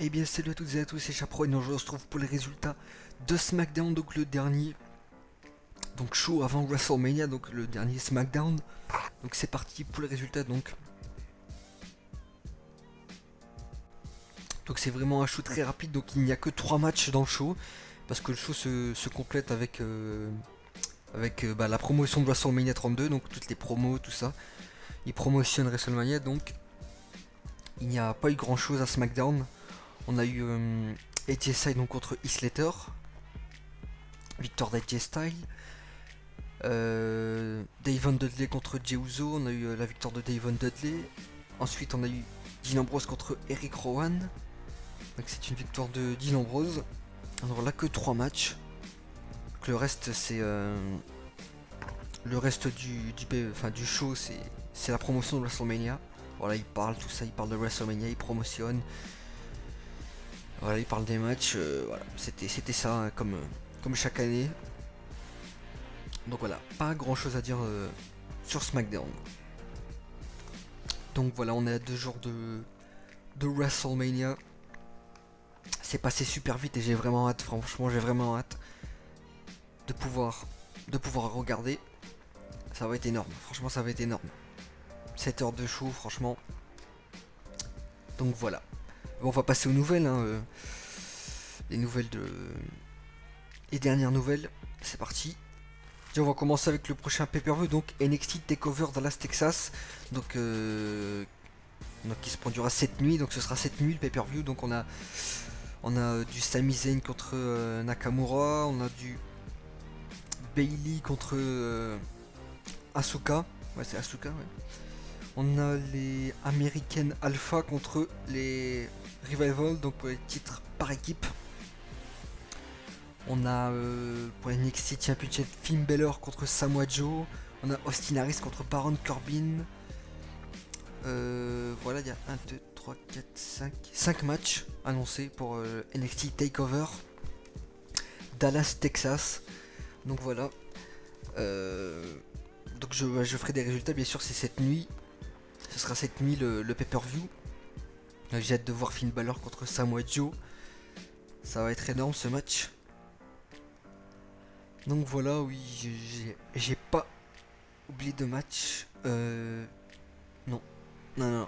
Eh bien salut à toutes et à tous, c'est Chaperon et on se retrouve pour les résultats de SmackDown, donc le dernier donc show avant WrestleMania, donc le dernier SmackDown. Donc c'est parti pour les résultats donc c'est vraiment un show très rapide, donc il n'y a que 3 matchs dans le show parce que le show se complète avec la promotion de WrestleMania 32, donc toutes les promos, tout ça. Ils promotionnent WrestleMania, donc il n'y a pas eu grand chose à SmackDown. On a eu AJ Styles donc contre Heath Slater, victoire d'AJ Styles. Davon Dudley contre Jey Uso, on a eu la victoire de Davon Dudley. Ensuite, on a eu Dean Ambrose contre Eric Rowan. Donc c'est une victoire de Dean Ambrose. Alors là, que 3 matchs. Donc, le reste, c'est le reste du show, c'est la promotion de WrestleMania. Voilà, il parle tout ça, il parle de WrestleMania, il promotionne. Voilà, il parle des matchs. Voilà, c'était ça hein, comme chaque année. Donc voilà, pas grand chose à dire sur SmackDown. Donc voilà, on est à 2 jours de WrestleMania. C'est passé super vite et j'ai vraiment hâte, franchement j'ai vraiment hâte de pouvoir, regarder. Ça va être énorme, franchement ça va être énorme. 7 heures de show, franchement. Donc voilà. Bon, on va passer aux nouvelles. Hein, les nouvelles de... Les dernières nouvelles, c'est parti. Et on va commencer avec le prochain pay-per-view, donc NXT TakeOver Dallas Texas. Donc qui se produira cette nuit, donc ce sera cette nuit le pay-per-view. Donc on a du Sami Zayn contre Nakamura, on a du Bailey contre Asuka. Ouais, c'est Asuka, ouais. On a les American Alpha contre les Revival, donc pour les titres par équipe. On a pour les NXT Championship Finn Balor contre Samoa Joe. On a Austin Harris contre Baron Corbin. Voilà, il y a 1, 2, 3, 4, 5 matchs annoncés pour NXT TakeOver Dallas, Texas. Donc voilà. Donc je ferai des résultats, bien sûr, c'est cette nuit. Ce sera cette nuit le pay-per-view. J'ai hâte de voir Finn Balor contre Samoa Joe. Ça va être énorme ce match. Donc voilà, oui, j'ai pas oublié de match. Non. Non, non.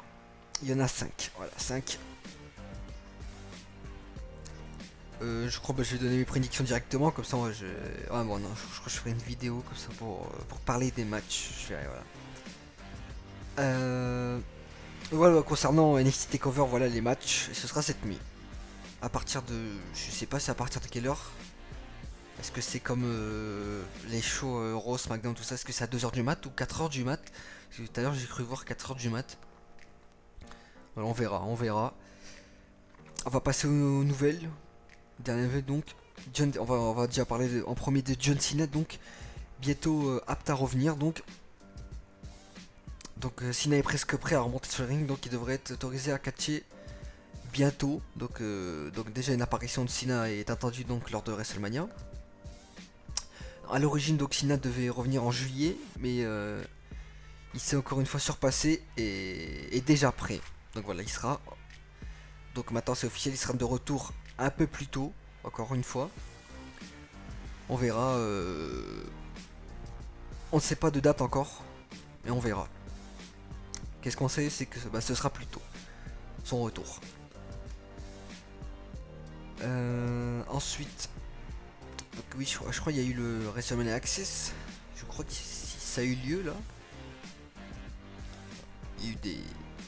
Il y en a 5. Voilà, 5. Je crois que je vais donner mes prédictions directement, comme ça moi je... Ah bon non, je crois que je ferai une vidéo comme ça pour parler des matchs. Je verrai, voilà. Voilà, concernant NXT TakeOver, voilà les matchs, ce sera cette nuit. À partir de... Je sais pas c'est à partir de quelle heure. Est-ce que c'est comme les shows Raw, SmackDown, tout ça, est-ce que c'est à 2 heures du mat ou 4 heures du mat? Parce que tout à l'heure j'ai cru voir 4 heures du mat. Voilà, on verra, on verra. On va passer aux nouvelles. Dernière nouvelle donc. On va déjà parler en premier de John Cena, donc bientôt apte à revenir. Donc Cena est presque prêt à remonter sur le ring, donc il devrait être autorisé à catcher bientôt. Donc déjà une apparition de Cena est attendue donc lors de WrestleMania. A l'origine donc Cena devait revenir en juillet, mais il s'est encore une fois surpassé et est déjà prêt. Donc voilà, il sera. Donc maintenant c'est officiel, il sera de retour un peu plus tôt, encore une fois. On verra. On ne sait pas de date encore, mais on verra. Qu'est-ce qu'on sait, c'est que ce sera plus tôt, son retour. Ensuite, donc oui, je crois qu'il y a eu le WrestleMania Access. Je crois que ça a eu lieu là. Il y a eu des...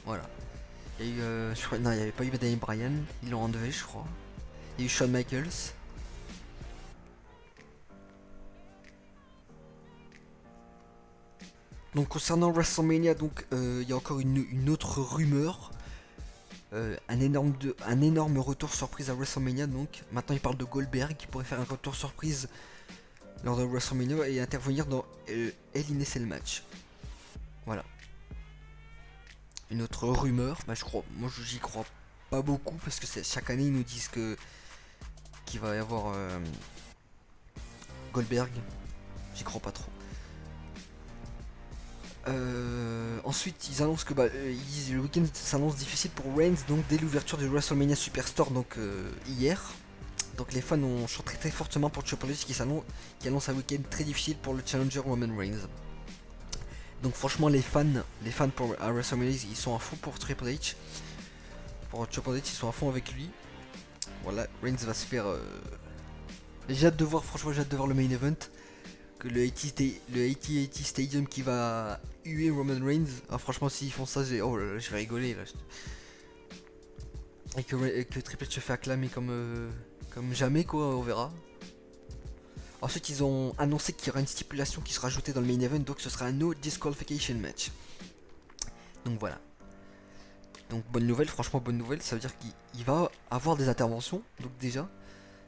Voilà. Il y a eu... je crois... Non, il n'y avait pas eu Daniel Bryan. Ils l'ont enlevé, je crois. Il y a eu Shawn Michaels. Donc concernant WrestleMania, donc il y a encore une autre rumeur. Un énorme retour surprise à WrestleMania. Donc maintenant il parle de Goldberg qui pourrait faire un retour surprise lors de WrestleMania et intervenir dans Hell in a Cell match. Voilà. Une autre rumeur, bah je crois, moi j'y crois pas beaucoup parce que chaque année ils nous disent que qu'il va y avoir Goldberg. J'y crois pas trop. Ensuite, ils annoncent que ils disent, le week-end s'annonce difficile pour Reigns, donc dès l'ouverture du WrestleMania Superstore, donc hier. Donc les fans ont chanté très fortement pour Triple H qui annonce un week-end très difficile pour le challenger Roman Reigns. Donc franchement les fans pour à WrestleMania ils sont à fond pour Triple H. Pour Triple H ils sont à fond avec lui. Voilà, Reigns va se faire... J'ai hâte de voir, franchement j'ai hâte de voir le main event. Que le AT&T Stadium qui va huer Roman Reigns. Ah, franchement s'ils font ça, oh là là, je vais rigoler là. Et que Triple H se fait acclamer comme jamais quoi, on verra. Ensuite ils ont annoncé qu'il y aura une stipulation qui sera ajoutée dans le main event, donc ce sera un no disqualification match. Donc voilà. Donc bonne nouvelle, franchement bonne nouvelle, ça veut dire qu'il va avoir des interventions, donc déjà,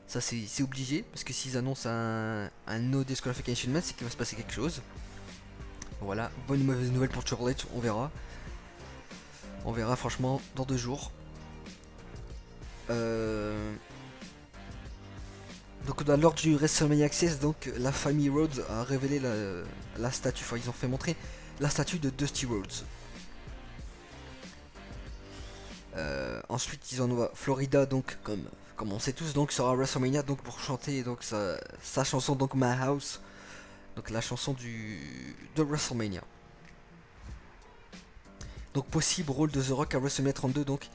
ça c'est obligé, parce que s'ils annoncent un no disqualification match, c'est qu'il va se passer quelque chose. Voilà, bonne ou mauvaise nouvelle pour Triple H, on verra. On verra franchement dans 2 jours. Donc lors du WrestleMania Access, donc la famille Rhodes a révélé la statue, enfin ils ont fait montrer la statue de Dusty Rhodes. Ensuite ils en ont Florida, donc comme on sait tous, donc sera WrestleMania donc pour chanter donc sa chanson donc My House, donc la chanson de WrestleMania. Donc possible rôle de The Rock à WrestleMania 32, donc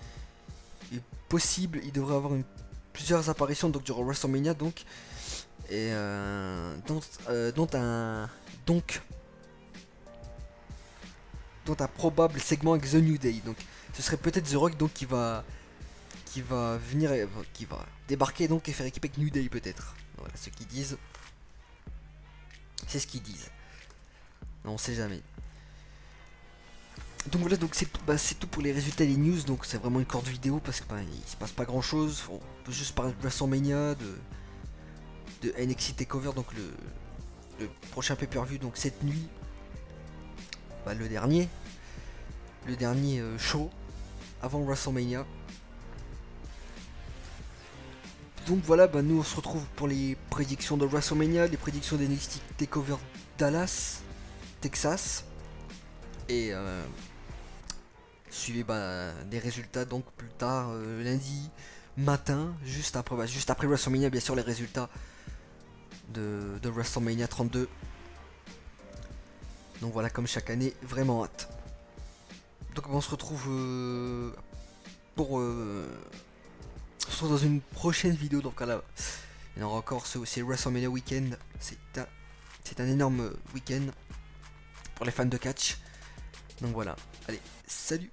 possible il devrait avoir plusieurs apparitions donc durant WrestleMania donc et dont un probable segment avec The New Day. Donc ce serait peut-être The Rock donc qui va venir qui va débarquer donc et faire équipe avec New Day peut-être. Voilà ce qu'ils disent. C'est ce qu'ils disent. On sait jamais. Donc voilà, donc c'est tout pour les résultats des news. Donc c'est vraiment une courte vidéo parce que il se passe pas grand chose. On peut juste parler de WrestleMania, de NXT Takeover, donc le prochain pay-per-view donc cette nuit. Le dernier show avant WrestleMania. Donc voilà, nous on se retrouve pour les prédictions de WrestleMania, les prédictions des NXT Takeover Dallas, Texas, et suivez des résultats donc plus tard lundi matin, juste après WrestleMania, bien sûr les résultats de WrestleMania 32. Donc voilà, comme chaque année, vraiment hâte. Donc on se retrouve dans une prochaine vidéo. Donc là, il y en aura encore, c'est WrestleMania Weekend. C'est un énorme week-end pour les fans de catch. Donc voilà, allez, salut.